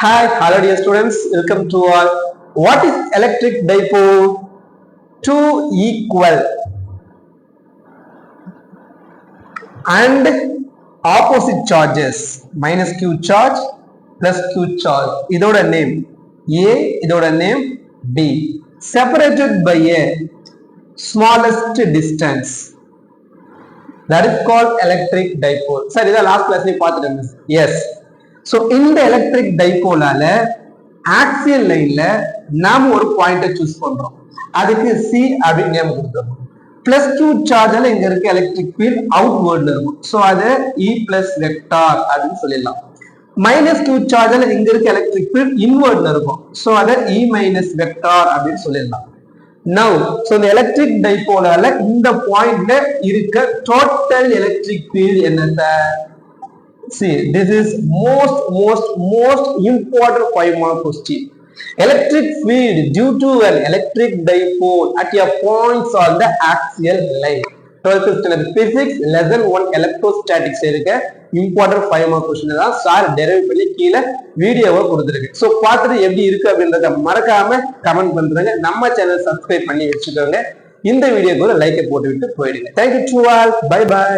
Hi, hello dear students, welcome to all. What is electric dipole? Two equal and opposite charges, minus q charge plus q charge. இதோட name A, இதோட name B. Separated by a smallest distance. That is called electric dipole. Sir, இதான் last class நீ பார்த்துட்டேன். Yes. So இந்த electric டைபோலால axial லைன்ல நாம ஒரு பாயிண்ட சூஸ் பண்றோம். அதுக்கு சி அப்படின்னு நேம் கொடுத்தோம். பிளஸ் q சார்ஜ்ல இங்க இருக்க எலக்ட்ரிக் ஃபீல்ட் அவுட்வர்ட்ல இருக்கும். சோ அது E பிளஸ் வெக்டார் அப்படின்னு சொல்லிடலாம். மைனஸ் q சார்ஜ்ல இங்க இருக்க எலக்ட்ரிக் ஃபீல்ட் இன்வர்ட்ல இருக்கும். சோ அது E மைனஸ் வெக்டார் அப்படின்னு சொல்லிடலாம். Now, so the electric dipole இந்த பாயிண்ட்ல இருக்க டோட்டல் எலக்ட்ரிக் ஃபீல்ட் என்னது? See, this is most important 5 mark question. Electric field due to an electric dipole at a point on the axial line. 12th standard physics lesson 1 electrostatics இருக்க important 5 mark question தான் sir derive பண்ணி கீழ வீடியோவை கொடுத்திருக்கு. So பார்த்துட்டு எப்படி இருக்கு அப்படின்றத மறக்காம கமெண்ட் பண்றீங்க. நம்ம சேனல் சப்ஸ்கிரைப் பண்ணி வச்சுக்கோங்க. இந்த வீடியோக்கு ஒரு லைக் போட்டு விட்டு போயிடுங்க. Thank you to all. Bye bye.